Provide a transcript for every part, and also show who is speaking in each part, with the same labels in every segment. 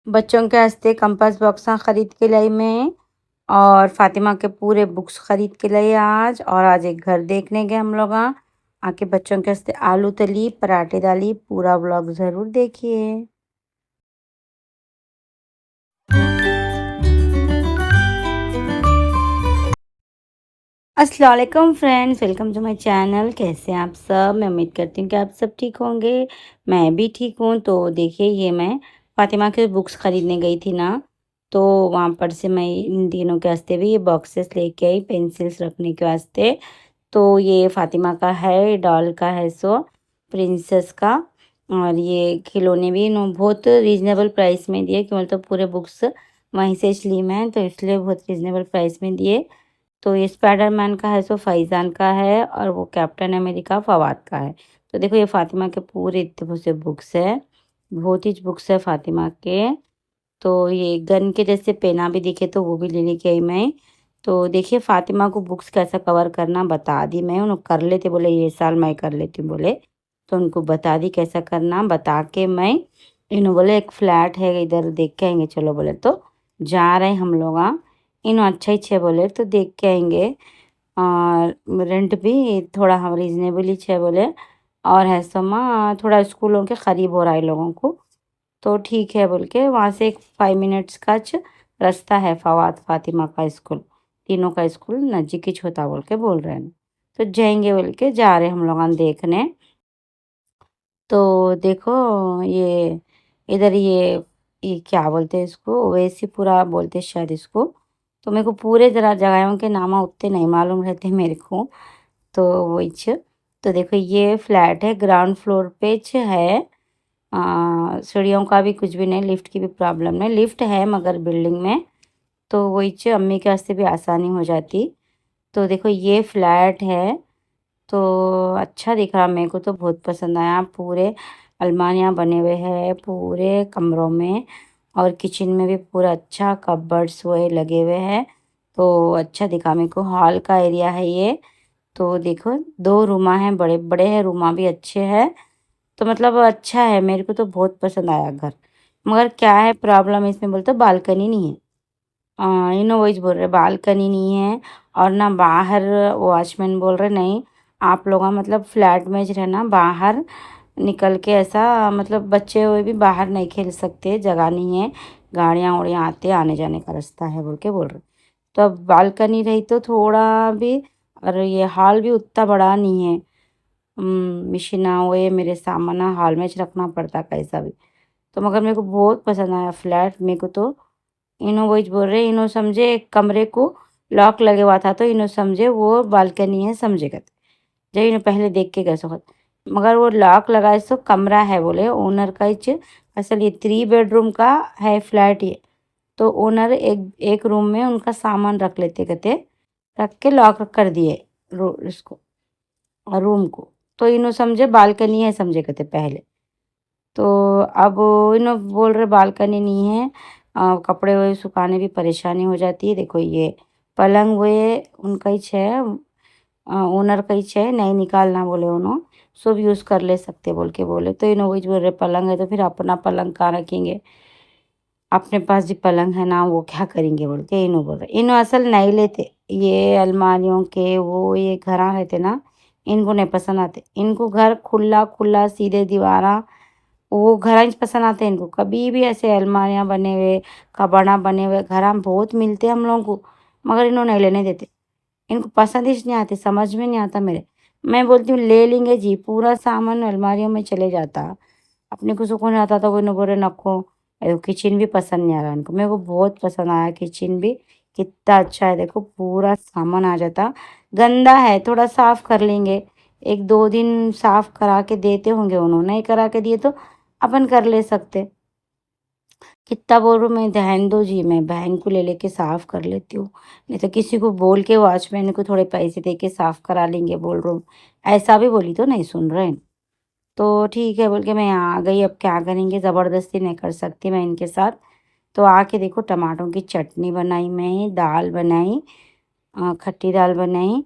Speaker 1: बच्चों के वास्ते कंपास बॉक्सा खरीद के लाई मैं। और फातिमा के पूरे बुक्स खरीद के लाई आज। और आज एक घर देखने गए हम लोग। आके बच्चों के वास्ते आलू तली पराठे डाली। पूरा व्लॉग ज़रूर देखिए। अस्सलाम वालेकुम friends, welcome to my channel. कैसे हैं आप सब? मैं उम्मीद करती हूँ कि आप सब ठीक होंगे। मैं भी ठीक हूँ। तो देखिए, ये मैं फातिमा के बुक्स ख़रीदने गई थी ना, तो वहाँ पर से मैं इन तीनों के वास्ते भी ये बॉक्सेस लेके आई, पेंसिल्स रखने के वास्ते। तो ये फातिमा का है, डॉल का है सो प्रिंसेस का। और ये खिलौने भी इन्हों बहुत रीज़नेबल प्राइस में दिए, कि मतलब पूरे बुक्स वहीं से ली मैं, तो इसलिए बहुत रीज़नेबल प्राइस में दिए। तो ये स्पाइडरमैन का है सो फैज़ान का है, और वो कैप्टन अमेरिका फ़वाद का है। तो देखो, ये फ़ातिमा के पूरे इतने से बुक्स है, बहुत ही बुक्स है फ़ातिमा के। तो ये गन के जैसे पेना भी दिखे, तो वो भी ले लेके आई मैं। तो देखिए, फ़ातिमा को बुक्स कैसा कवर करना बता दी मैं। उन्होंने कर लेते, बोले ये साल मैं कर लेती हूँ बोले। तो उनको बता दी कैसा करना, बता के मैं इन्हों बोले एक फ्लैट है इधर, देख के आएंगे चलो बोले। तो जा रहे हम लोग। इन्हों अच्छा ही छे बोले, तो देख के आएंगे। और रेंट भी थोड़ा हम रीज़नेबल ही छे बोले। और है समा थोड़ा स्कूलों के करीब हो रहा है लोगों को। तो ठीक है बोल के, वहाँ से एक 5 मिनट्स का रास्ता है। फवाद फातिमा का स्कूल, तीनों का स्कूल नज़दीक ही होता बोल के बोल रहे हैं। तो जाएंगे बोल के जा रहे हम लोग देखने। तो देखो, ये इधर ये क्या बोलते हैं इसको, ओवैसीपुरा बोलते हैं शायद इसको। तो मेरे को पूरे ज़रा जगहों के नाम उतने नहीं मालूम रहते मेरे को। तो वही तो देखो, ये फ्लैट है, ग्राउंड फ्लोर पे है। सीढ़ियों का भी कुछ भी नहीं, लिफ्ट की भी प्रॉब्लम नहीं। लिफ्ट है मगर बिल्डिंग में। तो वही अम्मी के वास्ते भी आसानी हो जाती। तो देखो, ये फ्लैट है। तो अच्छा दिख रहा मेरे को, तो बहुत पसंद आया। पूरे अलमारियाँ बने हुए हैं पूरे कमरों में। और किचन में भी पूरा अच्छा कपबर्ड्स वो लगे हुए हैं। तो अच्छा दिखा मेरे को। हॉल का एरिया है ये। तो देखो, 2 रूमा हैं, बड़े बड़े हैं, रूमा भी अच्छे हैं। तो मतलब अच्छा है, मेरे को तो बहुत पसंद आया घर। मगर क्या है प्रॉब्लम इसमें, बोलते बालकनी नहीं है। इन्हों वही बोल रहे बालकनी नहीं है। और ना बाहर, वॉचमैन बोल रहे नहीं, आप लोग मतलब फ्लैट में जो रहना, बाहर निकल के ऐसा मतलब बच्चे हुए भी बाहर नहीं खेल सकते, जगह नहीं है। गाड़ियाँ उड़ियाँ आते, आने जाने का रास्ता है बोल के बोल रहे। तो अब बालकनी रही तो थोड़ा भी। और ये हॉल भी उतना बड़ा नहीं है। मशीना वो ये मेरे सामान हॉल में रखना पड़ता कैसा भी। तो मगर मेरे को बहुत पसंद आया फ्लैट मेरे को। तो इन्हों वही बोल रहे, इन्हों समझे एक कमरे को लॉक लगे हुआ था, तो इन्हों समझे वो बालकनी है, समझे गए। जब इन्हें पहले देख के गए सो, मगर वो लॉक लगाए सो कमरा है बोले ओनर का ही असल ये 3 बेडरूम का है फ्लैट ये। तो ओनर एक एक रूम में उनका सामान रख लेते कहते, रख के लॉक कर दिए इसको रूम को। तो इन्हों समझे बालकनी है, समझे कहते पहले। तो अब इन्हों बोल रहे बालकनी नहीं है। कपड़े वही सुखाने भी परेशानी हो जाती है। देखो, ये पलंग वो उनका ही है, ओनर का ही है, नहीं निकालना बोले उन्होंने। सब यूज़ कर ले सकते बोल के बोले। तो इन्हों वही बोल रहे पलंग है, तो फिर अपना पलंग कहाँ रखेंगे, अपने पास जो पलंग है ना, वो क्या करेंगे बोल के इन्हों बोल रहे। इन्हों असल नहीं लेते ये अलमारियों के वो ये घर रहते ना, इनको नहीं पसंद आते। इनको घर खुला खुला सीधे दीवारा, वो घर पसंद आते हैं इनको। कभी भी ऐसे अलमारियाँ बने हुए, कबाड़ा बने हुए घर हम बहुत मिलते हैं हम लोगों को, मगर इन्हों नहीं लेने देते। इनको पसंद ही नहीं आती, समझ में नहीं आता मेरे। मैं बोलती हूँ ले लेंगे जी, पूरा सामान अलमारियों में चले जाता। अपने को सुकून आता था, कोई न बोले नको। किचन भी पसंद नहीं आ रहा इनको, मेरे को बहुत पसंद आया किचन भी। कितना अच्छा है, देखो पूरा सामान आ जाता। गंदा है, थोड़ा साफ कर लेंगे। 1-2 दिन साफ करा के देते होंगे उन्होंने, नहीं करा के दिए तो अपन कर ले सकते। कितना बोल रहा हूँ मैं, ध्यान दो जी, मैं बहन को ले लेके साफ कर लेती हूँ। नहीं तो किसी को बोल के वॉचमैन को थोड़े पैसे दे के साफ करा लेंगे बोल रहा हूँ। ऐसा भी बोली तो नहीं सुन रहे हैं। तो ठीक है बोल के मैं यहाँ आ गई। अब क्या करेंगे, ज़बरदस्ती नहीं कर सकती मैं इनके साथ। तो आके देखो, टमाटरों की चटनी बनाई मैं, दाल बनाई, खट्टी दाल बनाई।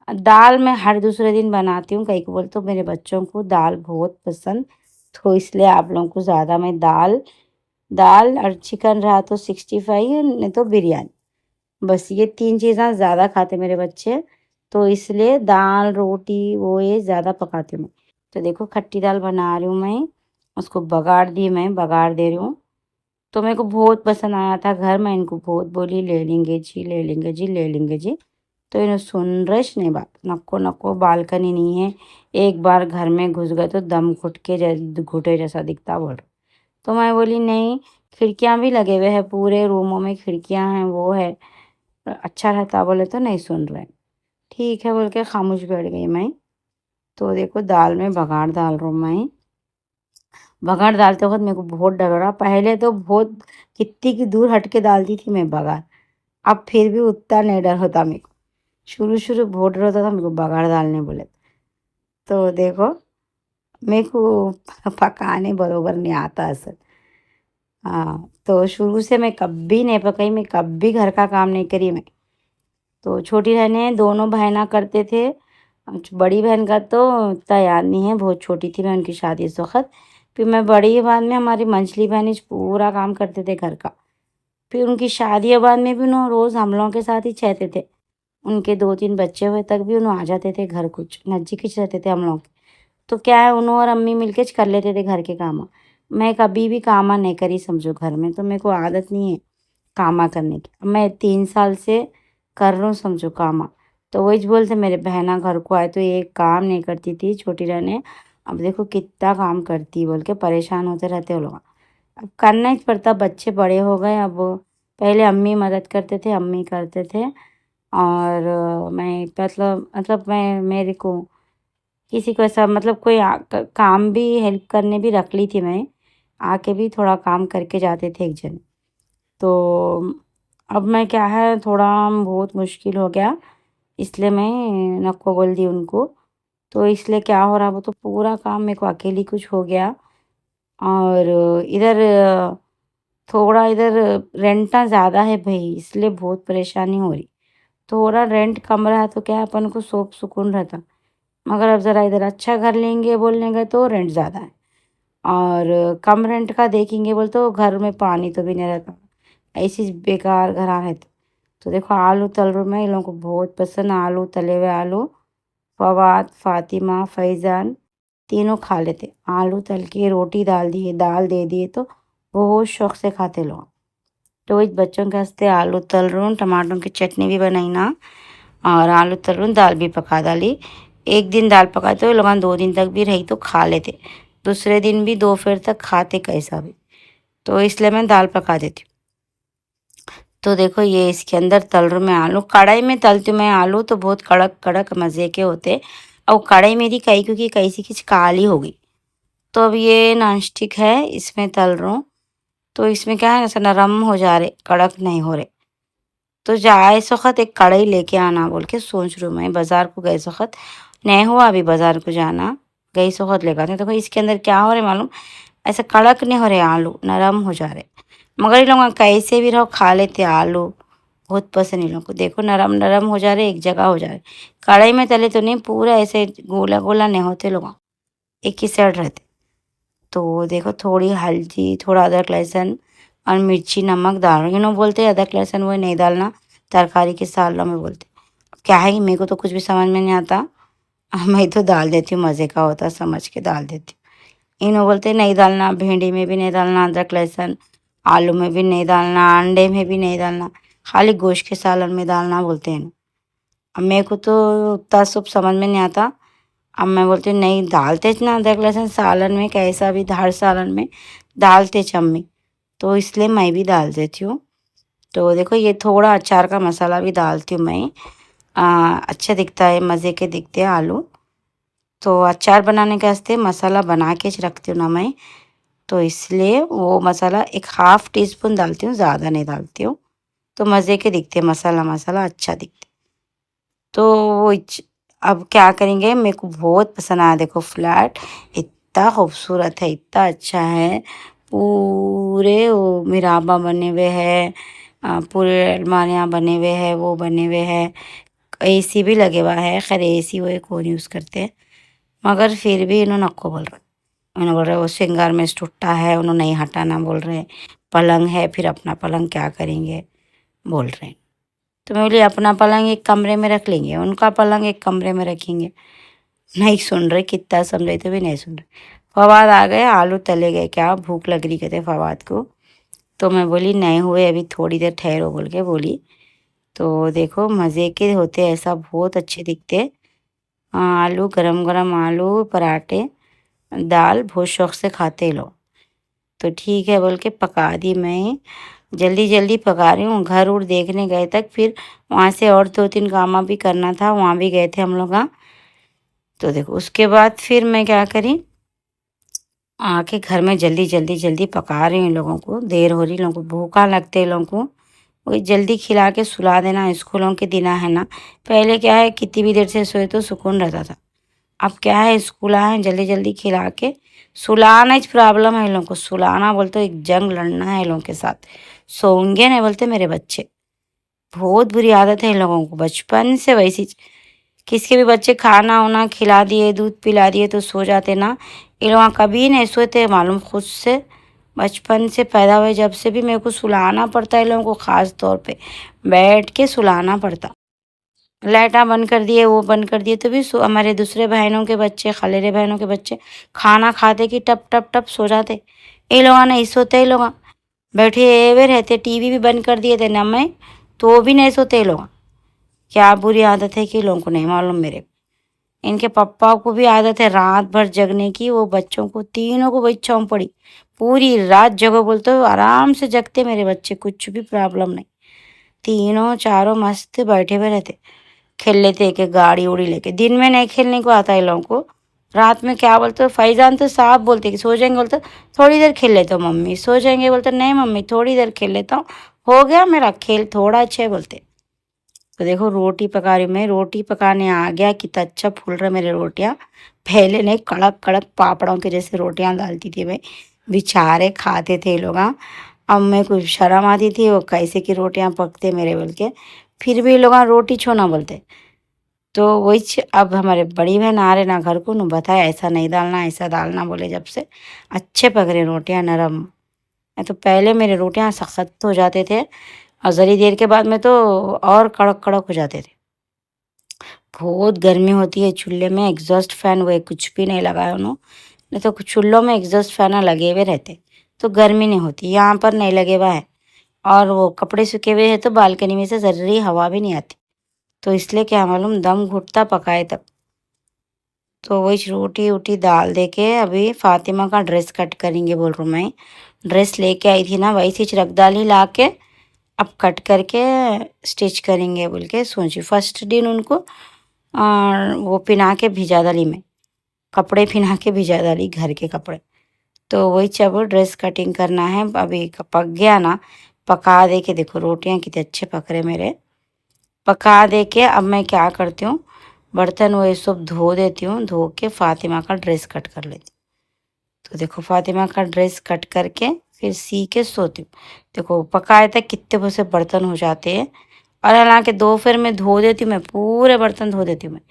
Speaker 1: दाल मैं हर दूसरे दिन बनाती हूँ, कई को बोल तो मेरे बच्चों को दाल बहुत पसंद। तो इसलिए आप लोगों को ज़्यादा मैं दाल दाल और चिकन रहा तो 65, नहीं तो बिरयानी। बस ये 3 चीज़ें ज़्यादा खाते मेरे बच्चे, तो इसलिए दाल, रोटी वो ये ज़्यादा पकाती हूँ मैं। तो देखो खट्टी दाल बना रही हूँ मैं, उसको बघाड़ दे रही हूँ। तो मेरे को बहुत पसंद आया था घर, मैं इनको बहुत बोली ले लेंगे जी, ले लेंगे जी, ले लेंगे जी। तो इन्हें सुन रही नहीं बात, नको नको बालकनी नहीं है, एक बार घर में घुस गए तो दम घुटे जैसा दिखता बोल रहे। तो मैं बोली नहीं, खिड़कियाँ भी लगे हुए हैं, पूरे रूमों में खिड़कियाँ हैं, वो है, अच्छा रहता, बोले तो नहीं सुन रहे। ठीक है बोल के खामोश बैठ गई मैं। तो देखो दाल में बघाड़ डाल रहा हूँ मैं। बघाड़ डालते वक़्त मेरे को बहुत डर हो रहा, पहले तो बहुत कितनी की दूर हट के डालती थी मैं बघाड़, अब फिर भी उतना नहीं डर होता मेरे को। शुरू-शुरू बहुत डर होता था मेरे को बघाड़ डालने बोले। तो देखो मेरे को पकाने बरोबर नहीं आता असल। हाँ, तो शुरू से मैं कभी नहीं पकाई, मैं कभी घर का काम नहीं करी मैं। तो छोटी बहनें दोनों बहना करते थे। बड़ी बहन का तो इतना याद नहीं है, बहुत छोटी थी मैं उनकी शादी उस वक़्त। फिर मैं बड़ी के बाद में हमारी मंझली बहन पूरा काम करते थे घर का। फिर उनकी शादी के बाद में भी उन्हों रोज़ हम लोगों के साथ ही रहते थे। उनके 2-3 बच्चे हुए तक भी उन्हों आ जाते थे घर, कुछ नज़दीक ही रहते थे हम लोग। तो क्या है उन्हों और अम्मी मिलके कर लेते थे घर के काम। मैं कभी भी कामा नहीं करी समझो घर में, तो मेरे को आदत नहीं है कामा करने की। अब मैं 3 साल से कर रहा हूँ समझो कामा। तो वही बोलते मेरे बहना घर को आए तो ये काम नहीं करती थी छोटी रहने, अब देखो कितना काम करती बोल के परेशान होते रहते वो लोग। अब करना ही पड़ता, बच्चे बड़े हो गए अब। पहले अम्मी मदद करते थे, अम्मी करते थे। और मैं मतलब मैं मेरे को किसी को ऐसा मतलब कोई काम भी हेल्प करने भी रख ली थी मैं, आके भी थोड़ा काम करके जाते थे एक जन। तो अब मैं क्या है थोड़ा बहुत मुश्किल हो गया, इसलिए मैं नको बोल दी उनको। तो इसलिए क्या हो रहा वो तो पूरा काम मेरे को अकेली कुछ हो गया। और इधर थोड़ा इधर रेंट ना ज़्यादा है भई, इसलिए बहुत परेशानी हो रही। थोड़ा रेंट कम रहा तो क्या है अपन को सुख सुकून रहता। मगर अब ज़रा इधर अच्छा घर लेंगे बोलने गए तो रेंट ज़्यादा है, और कम रेंट का देखेंगे बोले तो घर में पानी तो भी नहीं रहता, ऐसी बेकार घर रहते। तो देखो आलू तल रही हूँ मैं, इन लोगों को बहुत पसंद आलू, तले हुए आलू। फवाद, फातिमा, फैज़ान तीनों खा लेते। आलू तल के रोटी डाल दिए, दाल दे दिए तो बहुत शौक से खाते लोग। तो वही बच्चों के वास्ते आलू तल रही हूँ, टमाटरों की चटनी भी बनाई ना, और आलू तल रही हूँ, दाल भी पका डाली। एक दिन दाल पकाए तो ये लोग 2 दिन तक भी रही तो खा लेते, दूसरे दिन भी दोपहर तक खाते कैसा भी। तो इसलिए मैं दाल पका देती हूँ। तो देखो ये इसके अंदर तल रही हूँ मैं आलू, कढ़ाई में तलती हूँ मैं आलू तो बहुत कड़क कड़क मज़े के होते। और कढ़ाई मेरी कई क्योंकि कैसी की काली हो गई। तो अब ये नॉन स्टिक है, इसमें तल रहा हूँ। तो इसमें क्या है ऐसा नरम हो जा रहे, कड़क नहीं हो रहे। तो जाए इस वक़्त एक कढ़ाई लेके आना बोल के सोच रही हूँ मैं, बाज़ार को गए इस वक़्त, नहीं हुआ अभी बाज़ार को जाना, गई इस वक़्त लेकर आते हैं। देखो इसके अंदर क्या हो रहा है मालूम, ऐसे कड़क नहीं हो रहे आलू, नरम हो जा रहे। मगर ये लोग कैसे भी रहो खा लेते आलू, बहुत पसंद इन लोगों को। देखो नरम नरम हो जा रहे, एक जगह हो जा रहे। कढ़ाई में तले तो नहीं, पूरा ऐसे गोला गोला नहीं होते लोग, एक ही साइड रहते। तो देखो थोड़ी हल्दी, थोड़ा अदरक लहसुन और मिर्ची नमक डाल रही हूँ। इन्हों बोलते हैं अदरक लहसुन वो नहीं डालना, तरकारी के सालों में बोलते। अब क्या है कि मेरे को तो कुछ भी समझ में नहीं आता, मैं तो डाल देती हूँ, मज़े का होता समझ के डाल देती हूँ। इन्हों बोलते नहीं डालना, भिंडी में भी नहीं डालना अदरक लहसुन, आलू में भी नहीं डालना, अंडे में भी नहीं डालना, खाली गोश्त के सालन में डालना बोलते हैं। अब मेरे को तो उतना सब समझ में नहीं आता। अब मैं बोलती हूँ नहीं डालते च ना अदरक लहसुन सालन में, कैसा भी हर सालन में डालते च अम्मी, तो इसलिए मैं भी डाल देती हूँ। तो देखो ये थोड़ा अचार का मसाला भी डालती हूँ मैं, अच्छा दिखता है, मज़े के दिखते हैं आलू। तो अचार बनाने के वास्ते मसाला बना के रखती हूँ ना मैं, तो इसलिए वो मसाला एक हाफ़ टी स्पून डालती हूँ, ज़्यादा नहीं डालती हूँ। तो मज़े के दिखते हैं, मसाला मसाला अच्छा दिखता है। तो वो अब क्या करेंगे, मेरे को बहुत पसंद आया देखो फ्लैट, इतना खूबसूरत है, इतना अच्छा है। पूरे वो मिराबा बने हुए हैं, पूरे अलमारियाँ बने हुए हैं, वो बने हुए हैं, एसी भी लगे हुआ है। खैर एसी वो कौन यूज़ करते हैं, मगर फिर भी इन्हों नको बोल रहे। उन्होंने बोल रहे वो सिंगार में टूटा है, उन्होंने नहीं हटाना बोल रहे। पलंग है, फिर अपना पलंग क्या करेंगे बोल रहे। तो मैं बोली अपना पलंग एक कमरे में रख लेंगे, उनका पलंग एक कमरे में रखेंगे। नहीं सुन रहे, कितना समझाए तो भी नहीं सुन रहे। फवाद आ गए, आलू तले गए, क्या भूख लग रही कहते फवाद को। तो मैं बोली नहीं हुए, अभी थोड़ी देर ठहरो बोल के बोली। तो देखो मज़े के होते, ऐसा बहुत अच्छे दिखते। आलू गरम गरम आलू पराठे, दाल बहुत शौक से खाते लोग। तो ठीक है बोल के पका दी मैं, जल्दी जल्दी पका रही हूँ। घर उर देखने गए तक, फिर वहाँ से और 2-3 काम भी करना था, वहाँ भी गए थे हम लोग। तो देखो उसके बाद फिर मैं क्या करी, आके घर में जल्दी जल्दी जल्दी पका रही हूँ। लोगों को देर हो रही, लोगों को भूखा लगते हैं, लोगों को वही जल्दी खिला के सुला देना। स्कूलों के दिन है ना, पहले क्या है कितनी भी देर से सोए तो सुकून रहता था। अब क्या है स्कूल आए जल्दी जल्दी खिला के सुलाना ही प्रॉब्लम है। इन लोगों को सुलाना बोलते एक जंग लड़ना है इन लोगों के साथ। सोएंगे नहीं बोलते मेरे बच्चे। बहुत बुरी आदत है इन लोगों को बचपन से वैसी। किसके भी बच्चे खाना वाना खिला दिए, दूध पिला दिए तो सो जाते ना। ये लोग कभी नहीं सोते मालूम, खुद से बचपन से पैदा हुए जब से भी मेरे को सुलाना पड़ता है। इन लोगों को ख़ास तौर पे बैठ के सुलाना पड़ता। लाइटा बंद कर दिए, वो बंद कर दिए तो भी हमारे दूसरे बहनों के बच्चे, खलेरे बहनों के बच्चे खाना खाते कि टप टप टप सो जाते। ये लोग नहीं सोते, ये लोग बैठे हुए रहते। टीवी भी बंद कर दिए थे ना मैं, तो भी नहीं सोते ये लोग। क्या बुरी आदत है कि लोगों को नहीं मालूम मेरे। इनके पापा को भी आदत है रात भर जगने की। वो बच्चों को तीनों को बच्चों में पड़ी, पूरी रात जगो बोलते हो, आराम से जगते मेरे बच्चे, कुछ भी प्रॉब्लम नहीं। तीनों चारों मस्त बैठे हुए रहते, खेल लेते एक एक गाड़ी उड़ी लेके। दिन में नहीं खेलने को आता है लोगों को। रात में क्या बोलते हो, फैजान तो साफ बोलते कि सो जाएंगे, बोलते थोड़ी देर खेल लेता हूँ मम्मी। सो जाएंगे बोलते नहीं मम्मी थोड़ी देर खेल लेता हूँ, हो गया मेरा खेल थोड़ा अच्छा है बोलते। तो देखो रोटी पका रही हूँ मैं, रोटी पकाने आ गया, कितना अच्छा फूल रहा मेरे रोटियाँ। पहले नहीं कड़क कड़क पापड़ों के जैसे रोटियाँ डालती थी मैं, बेचारे खाते थे ये लोग। हाँ, अब मैं कुछ शर्म आती थी वो कैसे की रोटियाँ पकते मेरे बोल के। फिर भी ये लोग रोटी छोना बोलते। तो वही अब हमारे बड़ी बहन आ रहे ना घर को, न बताया ऐसा नहीं डालना ऐसा डालना बोले। जब से अच्छे पक रहे रोटियाँ नरम। नहीं तो पहले मेरे रोटियाँ सख्त हो जाते थे, और ज़री देर के बाद में तो और कड़क कड़क हो जाते थे। बहुत गर्मी होती है चूल्हे में, एग्जॉस्ट फैन वो कुछ भी नहीं लगाया उन्होंने। नहीं तो चूल्हों में एग्जॉस्ट फैन लगे हुए रहते तो गर्मी नहीं होती, यहाँ पर नहीं लगे हुआ है। और वो कपड़े सूखे हुए हैं तो बालकनी में से ज़रूरी हवा भी नहीं आती। तो इसलिए क्या मालूम दम घुटता पकाए तब। तो वही रोटी वोटी दाल दे के अभी फातिमा का ड्रेस कट करेंगे बोल रहा हूँ मैं। ड्रेस लेके आई थी ना, वही चीज रख डाली ला के, अब कट करके स्टिच करेंगे बोल के सोची। फर्स्ट दिन उनको वो पिना के भिजा डाली मैं, कपड़े पिना के भिजा डाली घर के कपड़े। तो वही जब ड्रेस कटिंग करना है अभी पक गया ना, पका दे के देखो रोटियां कितने अच्छे पक रहे मेरे। पका दे के अब मैं क्या करती हूँ, बर्तन वो ये सब धो देती हूँ, धो के फातिमा का ड्रेस कट कर लेती हूँ। तो देखो फातिमा का ड्रेस कट करके फिर सी के सोती हूँ। देखो पकाए तक कितने से बर्तन हो जाते हैं। और हालांकि दोपहर में धो देती हूँ मैं, पूरे बर्तन धो देती हूँ मैं।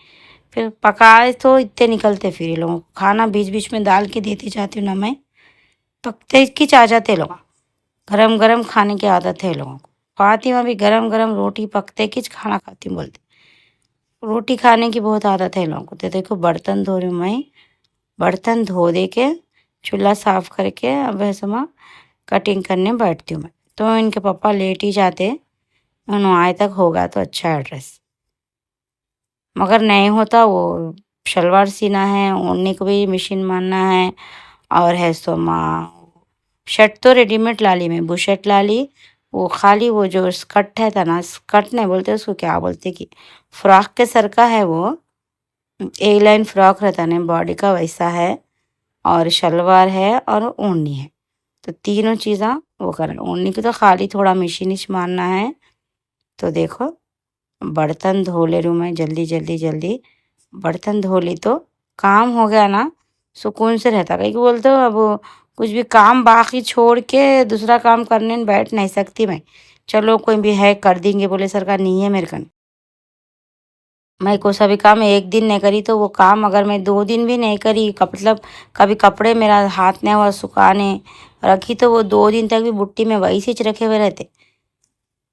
Speaker 1: फिर पकाए तो इतने निकलते, फिर ये लोगों को खाना बीच बीच में डाल के देती जाती हूँ ना मैं, पकते की आ जाते लोग। गरम गरम खाने की आदत है लोगों को। फातिमा भी गरम गरम रोटी पकते कि खाना खाती हूँ बोलते। रोटी खाने की बहुत आदत है लोगों को। तो देखो बर्तन धो रही हूँ मैं, बर्तन धो दे के चूल्हा साफ करके अब ऐसा मैं कटिंग करने बैठती हूँ मैं। तो इनके पापा लेट ही जाते, उन्होंने आए तक होगा तो अच्छा एड्रेस। मगर नहीं होता वो शलवार सीना है, ओढ़नी को भी मशीन मारना है। और है सो माँ शर्ट तो रेडीमेड ला ली मैं, बुशर्ट ला ली। वो खाली वो जो स्कर्ट है था ना, स्कर्ट नहीं बोलते उसको, क्या बोलते कि फ्रॉक के सर का है वो, ए लाइन फ्रॉक रहता ना बॉडी का वैसा है। और शलवार है और ओढ़नी है। तो तीनों चीज़ें वो करें। ओढ़नी की तो खाली थोड़ा मशीनिश मारना है। तो देखो बर्तन धो ले रही हूँ मैं जल्दी जल्दी जल्दी। बर्तन धो ली तो काम हो गया ना, सुकून से रहता। कहीं बोलते हो अब कुछ भी काम बाकी छोड़ के दूसरा काम करने में बैठ नहीं सकती मैं। चलो कोई भी है कर देंगे बोले सरकार, नहीं है मेरे कन। मैं कोई सा भी काम एक दिन नहीं करी तो वो काम अगर मैं 2 दिन भी नहीं करी मतलब कभी कपड़े मेरा हाथ नहीं हुआ सुखाने रखी तो वो 2 दिन तक भी बुट्टी में वही चीज रखे हुए रहते।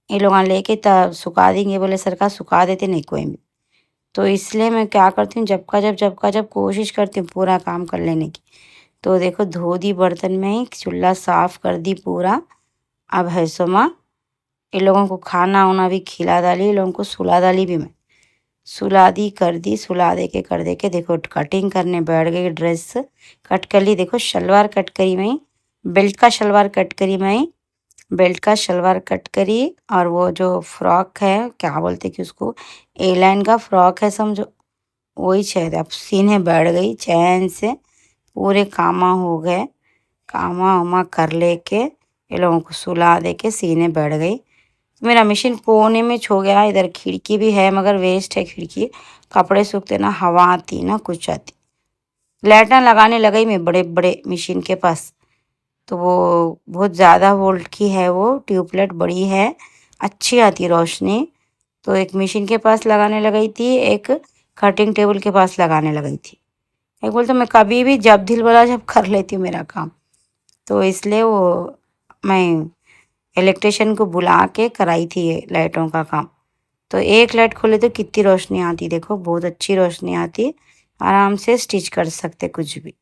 Speaker 1: ये लोग लेके तब सुखा देंगे बोले सरकार सुखा देते नहीं कोई भी। तो इसलिए मैं क्या करती हूँ जब कोशिश करती हूँ पूरा काम कर लेने की। तो देखो धो दी बर्तन में ही चूल्हा साफ कर दी पूरा। अब है सो माँ इन लोगों को खाना वाना भी खिला डाली इन लोगों को सुला डाली भी मैं। सुला दी कर दी सुला दे के कर दे के देखो कटिंग करने बैठ गई ड्रेस कट कर ली देखो शलवार कट करी मैं बेल्ट का शलवार कट करी मैं बेल्ट का शलवार कट करी और वो जो फ्रॉक है क्या बोलते कि उसको ए लाइन का फ्रॉक है समझो वही शायद अब सीने बैठ गई चैन से पूरे कामा हो गए कामा वामा कर लेके ये लोगों को सुला दे के सीने बैठ गई। मेरा मशीन कोने में छो गया इधर खिड़की भी है मगर वेस्ट है खिड़की कपड़े सूखते ना हवा आती ना कुछ आती लाइटें लगाने लगी मैं बड़े बड़े मशीन के पास। तो वो बहुत ज़्यादा वोल्ट की है वो ट्यूबलाइट बड़ी है अच्छी आती रोशनी। तो एक मशीन के पास लगाने लगी थी एक कटिंग टेबल के पास लगाने लगी थी। एक बोल तो मैं कभी भी जब दिल बोला जब कर लेती हूँ मेरा काम। तो इसलिए वो मैं इलेक्ट्रिशियन को बुला के कराई थी ये लाइटों का काम। तो एक लाइट खोले तो कितनी रोशनी आती देखो बहुत अच्छी रोशनी आती आराम से स्टिच कर सकते कुछ भी।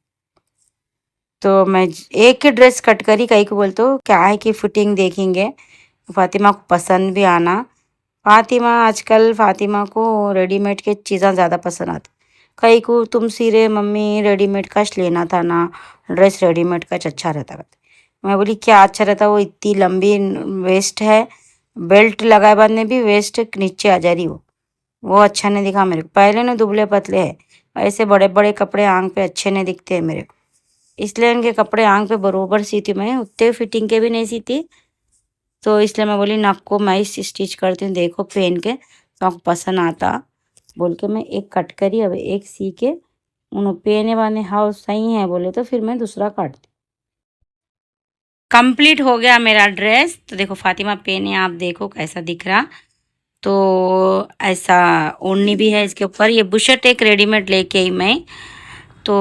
Speaker 1: तो मैं एक ही ड्रेस कट करी कहीं को बोलते हो क्या है कि फिटिंग देखेंगे फातिमा को पसंद भी आना। फातिमा आजकल फातिमा को रेडीमेड के चीज़ें ज़्यादा पसंद आती कहीं को तुम सिरे मम्मी रेडीमेड का लेना था ना ड्रेस रेडीमेड का अच्छा रहता था। मैं बोली क्या अच्छा रहता वो इतनी लंबी वेस्ट है बेल्ट लगाए बाद में भी वेस्ट नीचे आ जा रही वो अच्छा नहीं दिखा मेरे को पहले ना दुबले पतले है ऐसे बड़े बड़े कपड़े आंख पे अच्छे नहीं दिखते हैं मेरे को। इसलिए इनके कपड़े आंख पे बरोबर सीती मैं उतने फिटिंग के भी नहीं सीती। तो इसलिए मैं बोली नक को मैं ही स्टिच करती हूँ देखो पहन के तो आपको पसंद आता बोल के मैं एक कट करी अब एक सी के उन्होंने पहने वाले हाँ सही है बोले तो फिर मैं दूसरा काटती। कंप्लीट हो गया मेरा ड्रेस तो देखो फातिमा पहने आप देखो कैसा दिख रहा। तो ऐसा ओढ़नी भी है इसके ऊपर ये बुशर्ट एक रेडीमेड लेके आई मैं। तो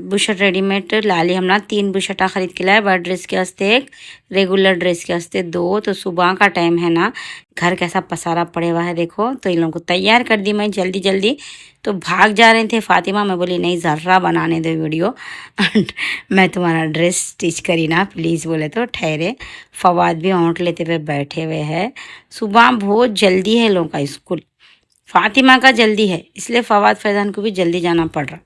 Speaker 1: बुशर्ट रेडीमेड लाली हमने 3 बुशर्टा खरीद के लाए बड़ा ड्रेस के वास्ते एक रेगुलर ड्रेस के वास्ते 2। तो सुबह का टाइम है ना घर कैसा पसारा पड़े हुआ है देखो तो इन लोगों को तैयार कर दी मैं जल्दी जल्दी। तो भाग जा रहे थे फातिमा मैं बोली नहीं ज़र्रा बनाने दो वीडियो एंड मैं तुम्हारा ड्रेस स्टिच करी ना प्लीज़ बोले तो ठहरे। फवाद भी होंठ लेते हुए बैठे हुए हैं। सुबह बहुत जल्दी है लोगों का स्कूल फातिमा का जल्दी है इसलिए फवाद फैज़ान को भी जल्दी जाना पड़ रहा।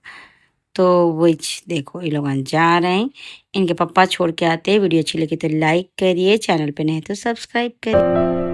Speaker 1: तो वही देखो ये लोग जा रहे हैं इनके पापा छोड़ के आते हैं। वीडियो अच्छी लगी तो लाइक करिए चैनल पे नहीं तो सब्सक्राइब करिए।